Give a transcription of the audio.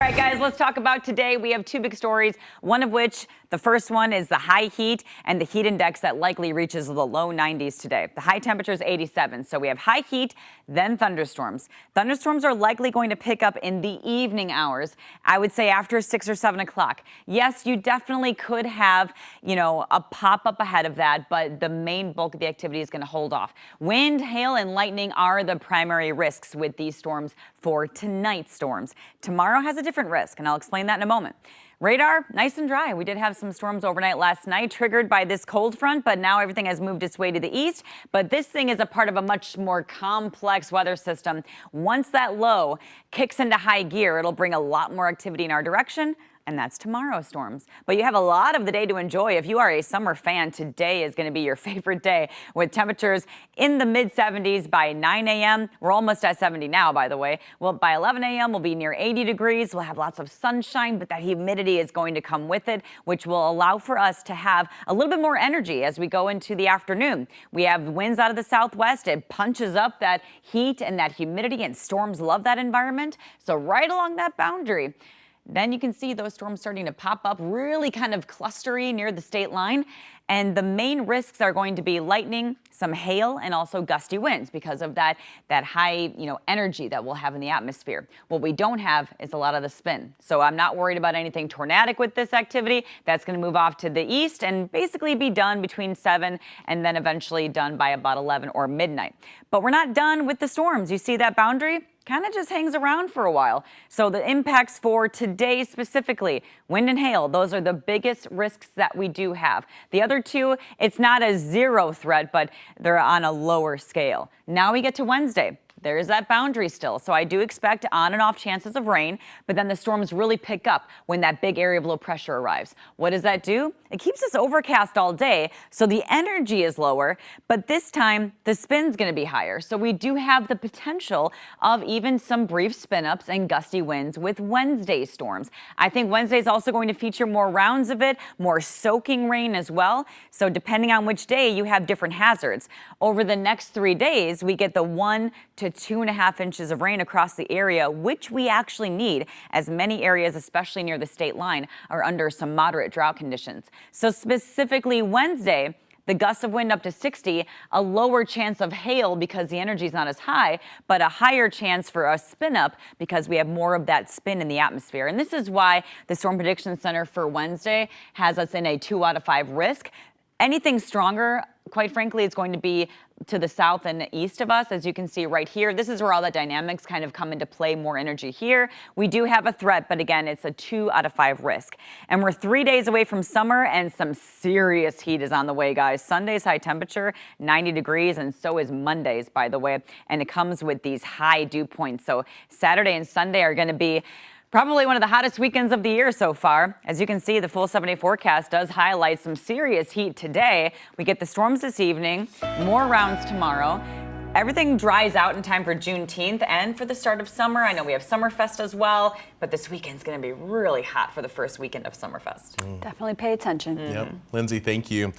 All right, guys, let's talk about today. We have two big stories, one of which, the first one is the high heat and the heat index that likely reaches the low 90s today. The high temperature is 87, so we have high heat, then thunderstorms. Thunderstorms are likely going to pick up in the evening hours, I would say after 6 or 7 o'clock. Yes, you definitely could have, a pop-up ahead of that, but the main bulk of the activity is going to hold off. Wind, hail, and lightning are the primary risks with these storms for tonight's storms. Tomorrow has a different risk, and I'll explain that in a moment. Radar, nice and dry. We did have some storms overnight last night triggered by this cold front, but now everything has moved its way to the east. But this thing is a part of a much more complex weather system. Once that low kicks into high gear, it'll bring a lot more activity in our direction. And that's tomorrow's storms. But you have a lot of the day to enjoy. If you are a summer fan, today is going to be your favorite day with temperatures in the mid 70s by 9 a.m. We're almost at 70 now, by the way. Well, by 11 a.m. we'll be near 80 degrees. We'll have lots of sunshine, but that humidity is going to come with it, which will allow for us to have a little bit more energy as we go into the afternoon. We have winds out of the southwest. It punches up that heat and that humidity, and storms love that environment. So right along that boundary, then you can see those storms starting to pop up really kind of clustery near the state line. And the main risks are going to be lightning, some hail, and also gusty winds because of that high, energy that we'll have in the atmosphere. What we don't have is a lot of the spin. So I'm not worried about anything tornadic with this activity. That's going to move off to the east and basically be done between 7 and then eventually done by about 11 or midnight. But we're not done with the storms. You see that boundary? Kind of just hangs around for a while. So the impacts for today specifically, wind and hail, those are the biggest risks that we do have. The other two, it's not a zero threat, but they're on a lower scale. Now we get to Wednesday. There is that boundary still. So I do expect on and off chances of rain, but then the storms really pick up when that big area of low pressure arrives. What does that do? It keeps us overcast all day, so the energy is lower, but this time the spin's going to be higher. So we do have the potential of even some brief spin ups and gusty winds with Wednesday's storms. I think Wednesday is also going to feature more rounds of it, more soaking rain as well. So depending on which day, you have different hazards. Over the next 3 days, we get the 1 to 2.5 inches of rain across the area, which we actually need, as many areas, especially near the state line, are under some moderate drought conditions. So specifically Wednesday, the gusts of wind up to 60, a lower chance of hail because the energy is not as high, but a higher chance for a spin up because we have more of that spin in the atmosphere. And this is why the Storm Prediction Center for Wednesday has us in a 2 out of 5 risk. Anything stronger, quite frankly, it's going to be to the south and east of us. As you can see right here, this is where all the dynamics kind of come into play, more energy here. We do have a threat, but again, it's a 2 out of 5 risk. And we're 3 days away from summer, and some serious heat is on the way, guys. Sunday's high temperature, 90 degrees, and so is Monday's, by the way. And it comes with these high dew points. So Saturday and Sunday are going to be probably one of the hottest weekends of the year so far. As you can see, the full 7-day forecast does highlight some serious heat today. We get the storms this evening, more rounds tomorrow. Everything dries out in time for Juneteenth and for the start of summer. I know we have Summerfest as well, but this weekend's going to be really hot for the first weekend of Summerfest. Definitely pay attention. Yep. Lindsay, thank you.